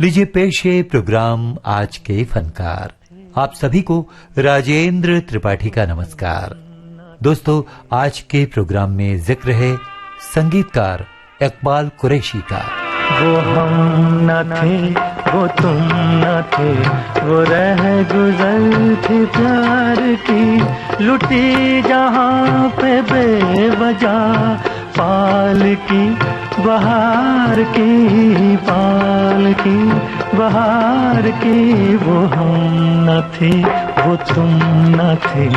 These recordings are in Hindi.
लीजिए पेश है प्रोग्राम आज के फनकार। आप सभी को राजेंद्र त्रिपाठी का नमस्कार। दोस्तों, आज के प्रोग्राम में जिक्र है संगीतकार इकबाल कुरैशी का। वो हम न थे, वो तुम न थे, वो रह गुजर थी प्यार की, लुटी जहाँ पे बेवजह पाल की बहार की, पाल की बहार की। वो हम न थे, वो तुम न थे।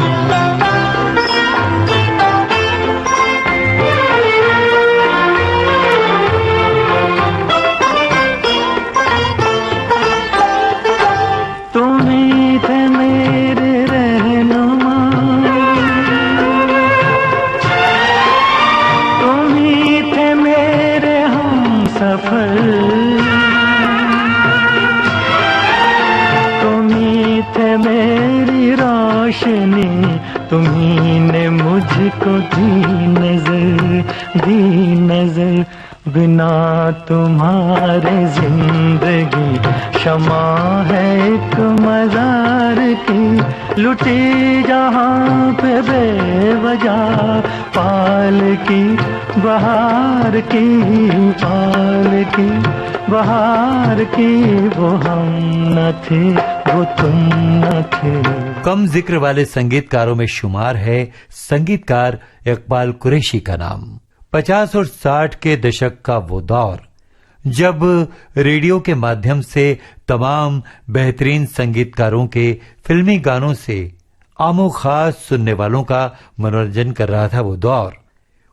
तुम्ही ने मुझको दी नजर, बिना तुम्हारे जिंदगी क्षमा है एक मजार की, लुटी जहाँ पे बेवजह पाल की बहार की, पाल की बहार की। वो हम न थे, वो तुम न थे। कम जिक्र वाले संगीतकारों में शुमार है संगीतकार इकबाल कुरैशी का नाम। 50 और 60 के दशक का वो दौर, जब रेडियो के माध्यम से तमाम बेहतरीन संगीतकारों के फिल्मी गानों से आमो खास सुनने वालों का मनोरंजन कर रहा था वो दौर,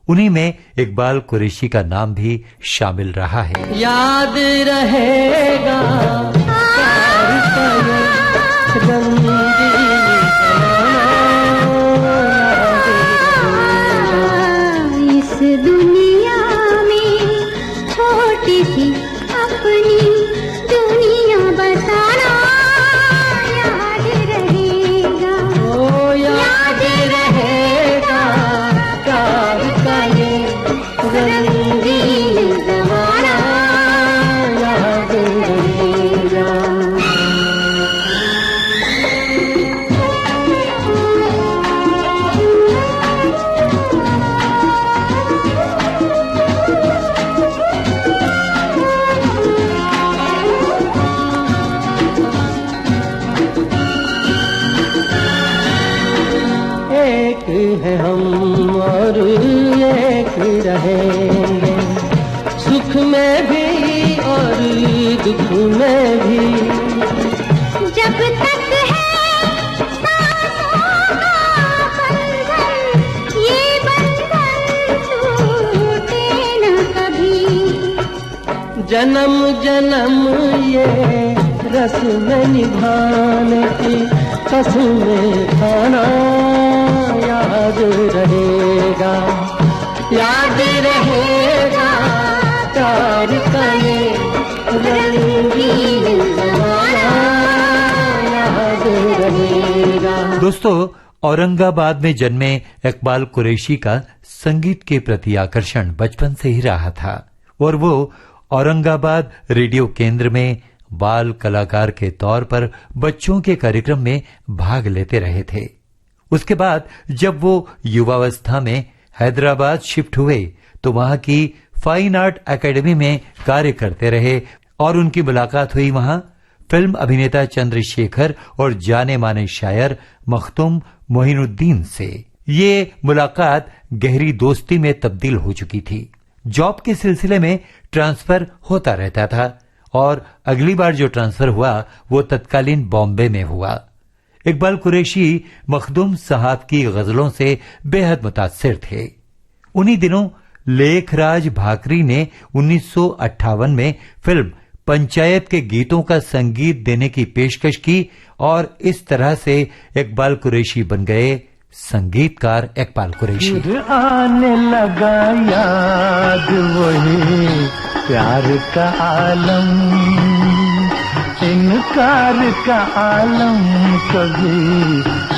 उन्हीं में इकबाल कुरैशी का नाम भी शामिल रहा है। याद रहेगा इस दुनिया में छोटी सी अपनी दुनिया बसाना, याद रहेगा, ओ याद रहेगा प्यार का ये रंगीन ज़माना, याद रहेगा। एक है हम और एक रहेंगे, सुख में भी और दुख में भी। जब तक है सांसों का बंधन, ये बंधन टूटे न कभी। जन्म जन्म ये रस्म निभाने की कसमें खाना, याद रहेगा, याद रहेगा प्यार का ये रंगीन ज़माना, याद रहेगा। दोस्तों, औरंगाबाद में जन्मे इकबाल कुरैशी का संगीत के प्रति आकर्षण बचपन से ही रहा था और वो औरंगाबाद रेडियो केंद्र में बाल कलाकार के तौर पर बच्चों के कार्यक्रम में भाग लेते रहे थे। उसके बाद जब वो युवावस्था में हैदराबाद शिफ्ट हुए तो वहां की फाइन आर्ट एकेडमी में कार्य करते रहे और उनकी मुलाकात हुई वहां फिल्म अभिनेता चंद्रशेखर और जाने माने शायर मखदूम मोइनुद्दीन से। ये मुलाकात गहरी दोस्ती में तब्दील हो चुकी थी। जॉब के सिलसिले में ट्रांसफर होता रहता था और अगली बार जो ट्रांसफर हुआ वो तत्कालीन बॉम्बे में हुआ। इकबाल कुरैशी मखदूम साहब की गजलों से बेहद मुतासिर थे। उन्हीं दिनों लेखराज भाकरी ने 1958 में फिल्म पंचायत के गीतों का संगीत देने की पेशकश की और इस तरह से इकबाल कुरैशी बन गए संगीतकार इकबाल कुरैशी। आने लगा याद वही प्यार का आलम, इनकार का आलम, कभी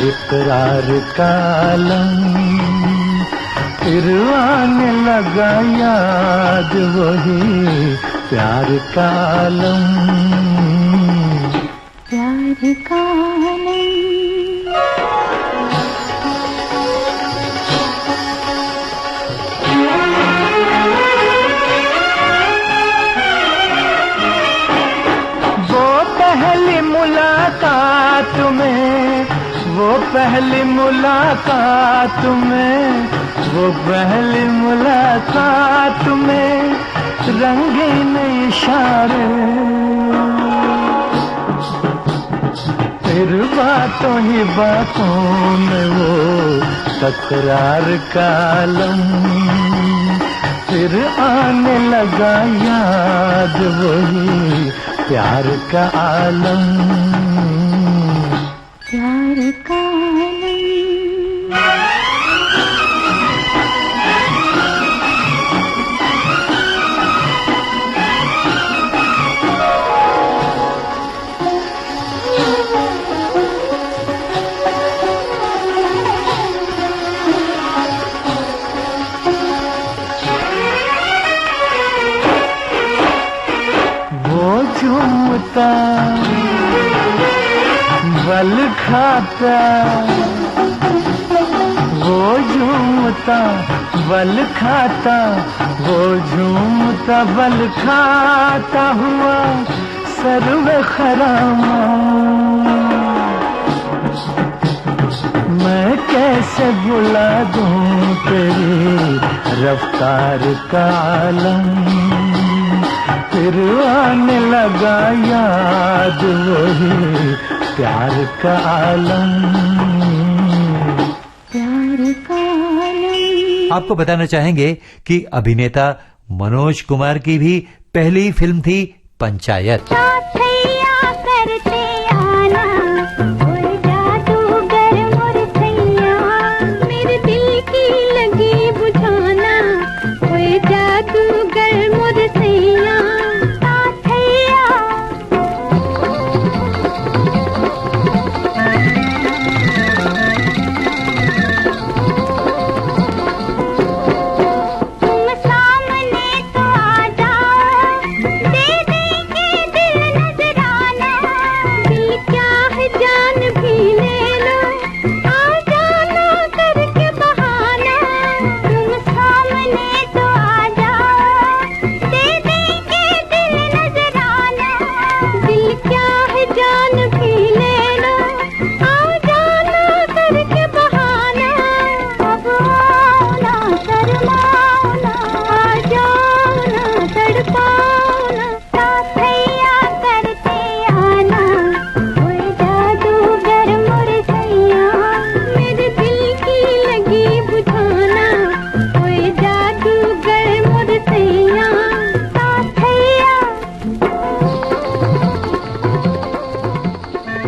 इकरार का आलम। फिर आने लगा याद वही प्यार का आलम, प्यार का आलम। मुलाकात में, वो पहली मुलाकात में, वो पहली मुलाकात में रंगीन इशारे, फिर बातों ही बातों में वो तकरार का आलम, फिर आने लगा याद वही प्यार का आलम, प्यार का आलम। झूमता बल खाता, वो झूमता बल खाता, वो झूमता बल खाता हुआ सर्व खरामा, मैं कैसे भुला दूं तेरी रफ्तार का आलम, फिर आने लगा याद वही प्यार का आलम, प्यार का आलम। आपको बताना चाहेंगे कि अभिनेता मनोज कुमार की भी पहली फिल्म थी पंचायत।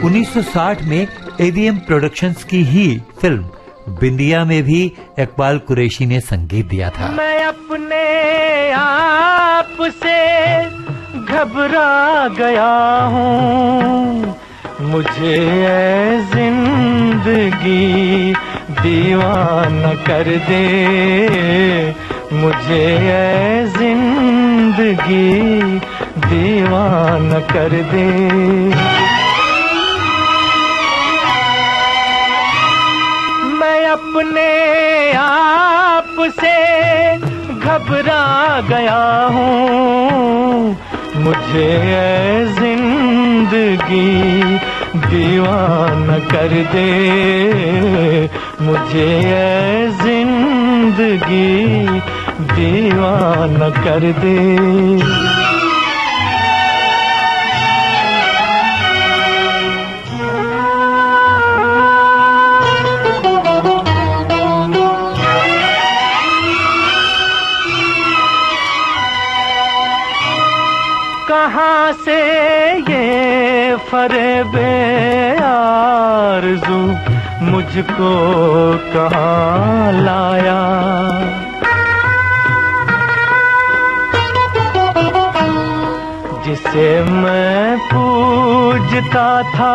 उन्नीस 1960 में एवीएम प्रोडक्शंस की ही फिल्म बिंदिया में भी इकबाल कुरैशी ने संगीत दिया था। मैं अपने आप से घबरा गया हूँ, मुझे ऐ जिंदगी दीवाना कर दे, मुझे ऐ जिंदगी दीवाना कर दे। मैं अपने आप से घबरा गया हूँ, मुझे ऐ जिंदगी दीवाना कर दे, मुझे ऐ जिंदगी दीवाना कर दे। कहाँ से ये फरेबे आरज़ू मुझको कहाँ लाया, जिसे मैं पूजता था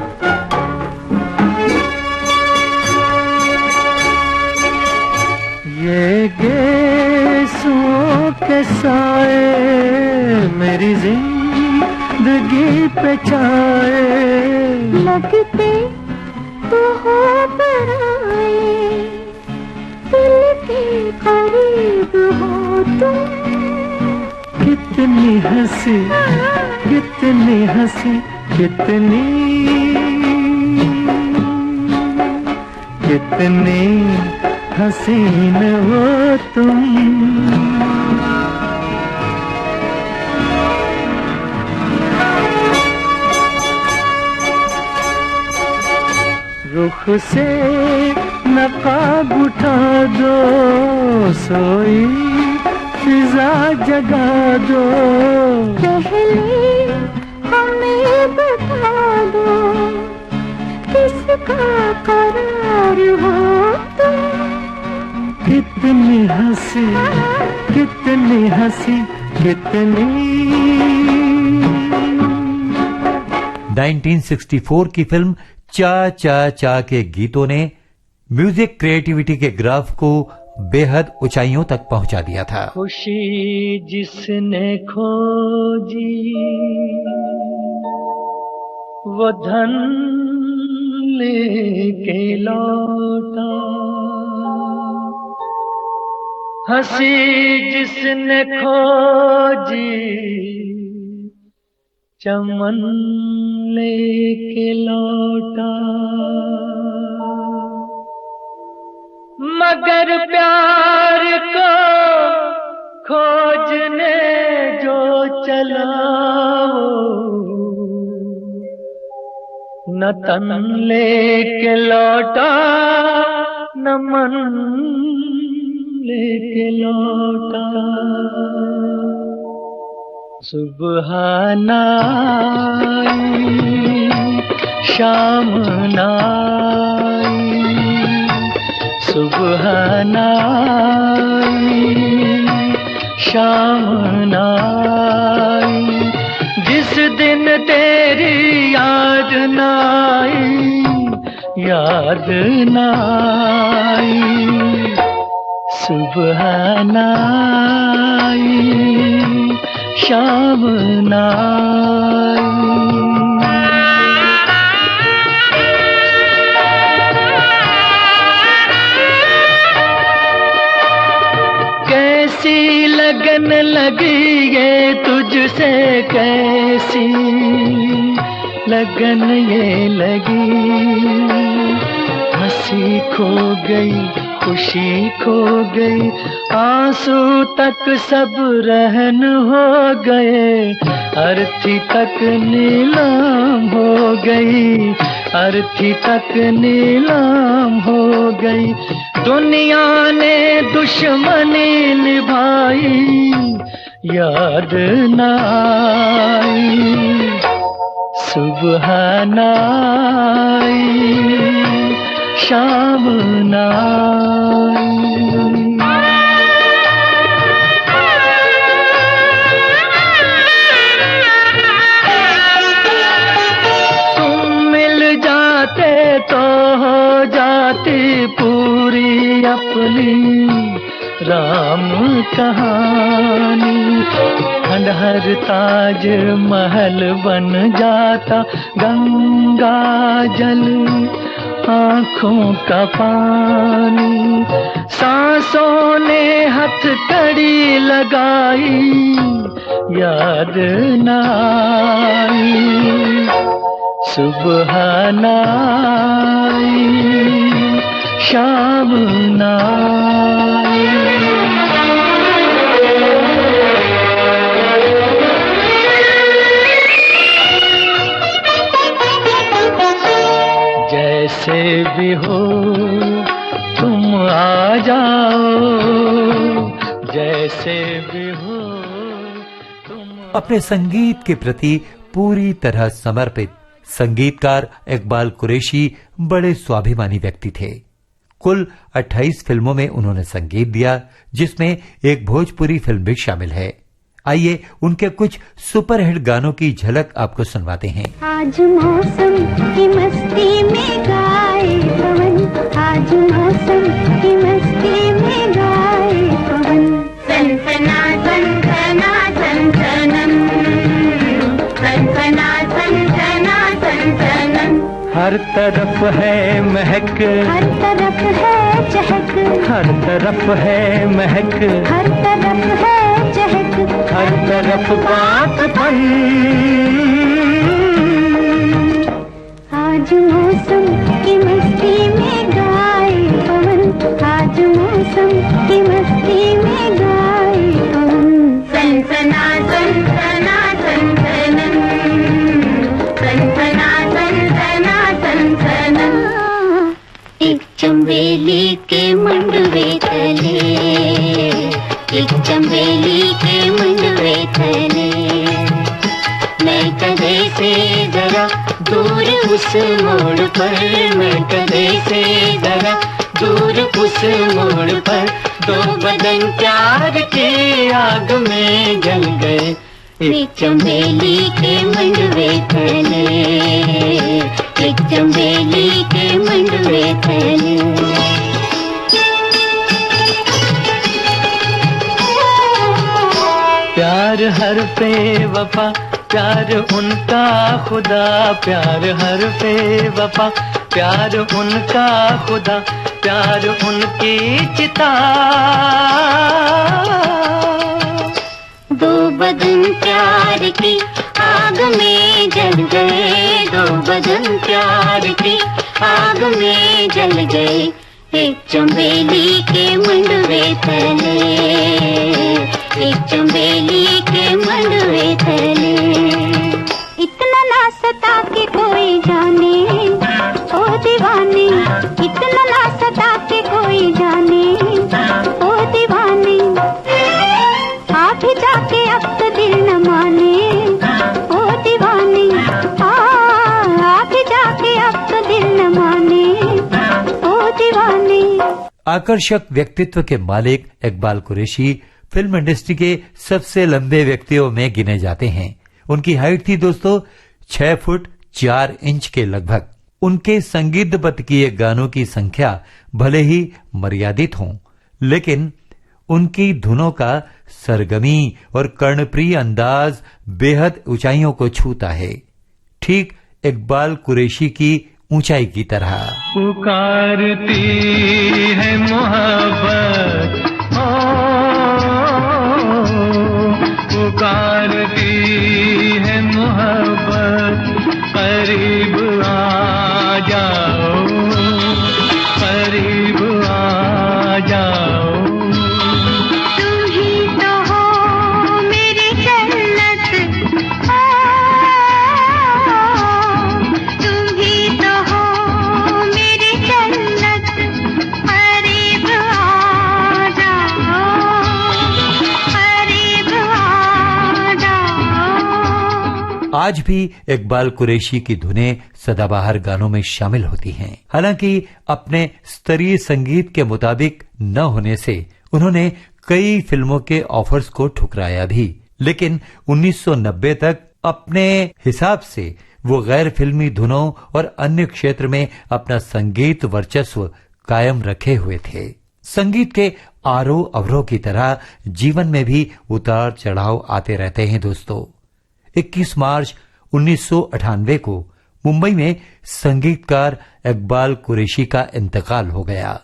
मेरी जिंदगी पे छाए, लगते तो हो पराए, दिल के करीब हो तुम। कितनी हंसी, कितनी हंसी, कितनी कितनी हसीन हो तुम। रुख से नकाब उठा दो, सोई फिजा जगा दो, पहले हमें बता दो, किसका करार हो तुम। कितनी हंसी, कितनी हंसी, कितनी। 1964 की फिल्म चा चा चा के गीतों ने म्यूजिक क्रिएटिविटी के ग्राफ को बेहद ऊंचाइयों तक पहुंचा दिया था। खुशी जिसने खोजी वो धन लेके लौटा, हंसी जिसने खोजी चमन लेके लौटा, मगर प्यार को खोजने जो चला न तन लेके लौटा न मन लेके लौटा। सुबह नाई शाम नाई, सुबह नाई शाम नाई, जिस दिन तेरी याद नाई, याद नाई। सुबह नाई शाम नाई। कैसी लगन लगी ये तुझसे, कैसी लगन ये लगी, हंसी खो गई खुशी खो गई, आंसू तक सब रहन हो गए, अर्थी तक नीलाम हो गई, अर्थी तक नीलाम हो गई। दुनिया ने दुश्मनी निभाई, याद नाई। सुबह नाई शाम नाई। तुम मिल जाते तो हो जाती पूरी अपनी राम कहानी, खंडहर ताज महल बन जाता, गंगा जल आँखों का पानी, सांसों ने हथकड़ी लगाई, याद नाई। सुबह नाई शाम नाई। जैसे भी हो तुम आ जाओ, जैसे भी हो तुम। अपने संगीत के प्रति पूरी तरह समर्पित संगीतकार इकबाल कुरैशी बड़े स्वाभिमानी व्यक्ति थे। कुल 28 फिल्मों में उन्होंने संगीत दिया, जिसमें एक भोजपुरी फिल्म भी शामिल है। आइए उनके कुछ सुपरहिट गानों की झलक आपको सुनवाते हैं। आज मौसम की मस्ती में गाए पवन, आज मौसम की मस्ती में गाए पवन, सनसना सनसना सनसनम। हर तरफ है महक, हर तरफ है चहक, हर तरफ है महक, हर तरफ है चहक, हर तरफ बातपन। आज मौसम की मस्ती में गाए पवन, आज मौसम की मस्ती में गाए पवन। सनसना सनसना सनसनन, सनसना सनसना सनसनन। एक चंबेली के मंडवे तले, एक चंबेली के मंडवे तले, मैं कदे से जरा दूर उस मोड़ पर, मैं कदे से जरा दूर उस मोड़ पर, दो बदन प्यार के आग में जल गए, एक चंबेली के मंडवे तले, एक चंबेली के मंडवे तले। प्यार हर पे वफा, प्यार उनका खुदा, प्यार हर पे वफा, प्यार उनका खुदा, प्यार उनकी चिता। दो बदन प्यार की आग में जल गए, दो बदन प्यार की आग में जल गए, एक चंबेली के मंडवे तले, एक चंबेली के मंडवे तले। इतना ना सता के कोई जाने ओ दीवाने, इतना ना सता के कोई जाने ओ दीवाने, आप ही जाके अब तो दिल न माने ओ दीवाने, आप ही जाके अब तो दिल न माने ओ दीवाने। आकर्षक व्यक्तित्व के मालिक इकबाल कुरैशी फिल्म इंडस्ट्री के सबसे लंबे व्यक्तियों में गिने जाते हैं। उनकी हाइट थी दोस्तों 6 फुट 4 इंच के लगभग। उनके संगीतबद्ध किए गानों की संख्या भले ही मर्यादित हों, लेकिन उनकी धुनों का सरगमी और कर्णप्रिय अंदाज बेहद ऊंचाइयों को छूता है, ठीक इकबाल कुरैशी की ऊंचाई की तरह। पुकारती है मोहब्बत, ओ पुकारती है मोहब्बत, करीब आ जाओ, करीब आ जाओ। तुम ही तो हो मेरी जन्नत, तुम ही तो हो मेरी जन्नत, करीब आ जाओ, करीब आ जाओ। आज भी इकबाल कुरैशी की धुनें सदाबहार गानों में शामिल होती हैं। हालांकि अपने स्तरीय संगीत के मुताबिक न होने से उन्होंने कई फिल्मों के ऑफर्स को ठुकराया भी, लेकिन 1990 तक अपने हिसाब से वो गैर फिल्मी धुनों और अन्य क्षेत्र में अपना संगीत वर्चस्व कायम रखे हुए थे। संगीत के आरोह अवरोह की तरह जीवन में भी उतार चढ़ाव आते रहते हैं दोस्तों। 21 मार्च 1998 को मुंबई में संगीतकार इकबाल कुरैशी का इंतकाल हो गया।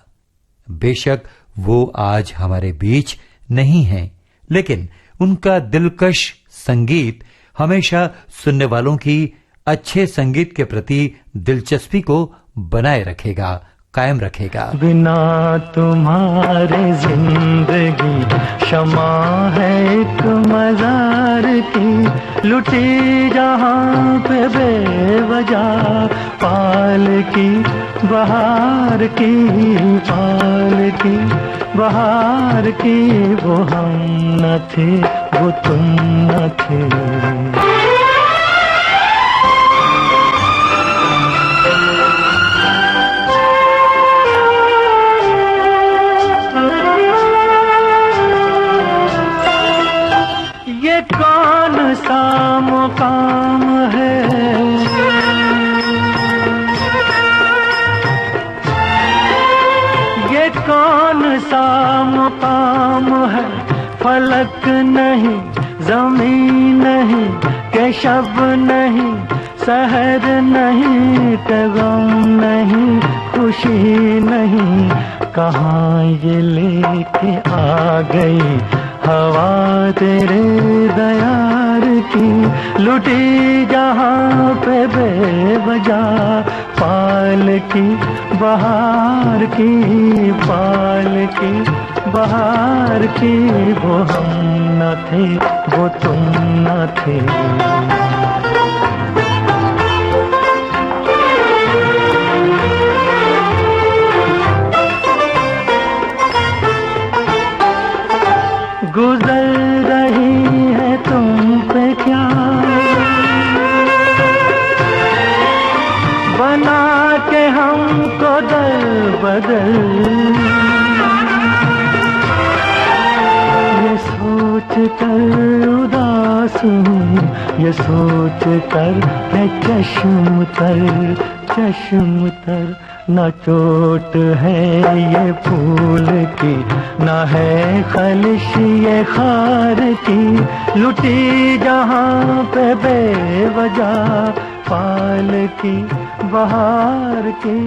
बेशक वो आज हमारे बीच नहीं हैं, लेकिन उनका दिलकश संगीत हमेशा सुनने वालों की अच्छे संगीत के प्रति दिलचस्पी को बनाए रखेगा, कायम रखेगा। बिना तुम्हारे जिंदगी शमा है एक मजार की, लुटी जहां पे बेवजह पाल की बहार की, पाल की बहार की। वो हम न थे, वो तुम न थे। ये कौन सा मुकाम है, ये कौन सा मुकाम है, फलक नहीं जमीन नहीं के शब नहीं सहर नहीं के गम नहीं खुशी नहीं, कहाँ ये लेके आ गई हवा तेरे दयार की। लुटी जहाँ पे बेवजह पाल की बहार की, पाल की बहार की। वो हम न थे वो तुम न थे। गुजर रही है तुम पे क्या बना के हमको दर बदल। ये सोच कर उदास हूँ, ये सोच कर है चश्म तर न चोट है ये फूल की, न है खलिश ये खार की। लुटी जहाँ पे बेवजह पाल की बहार की,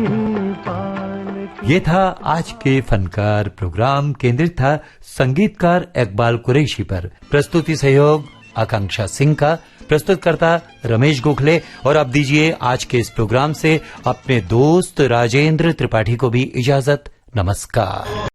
पाल की। ये था आज के फनकार प्रोग्राम, केंद्रित था संगीतकार इकबाल कुरैशी पर। प्रस्तुति सहयोग आकांक्षा सिंह का, प्रस्तुतकर्ता रमेश गोखले। और अब दीजिए आज के इस प्रोग्राम से अपने दोस्त राजेंद्र त्रिपाठी को भी इजाजत। नमस्कार।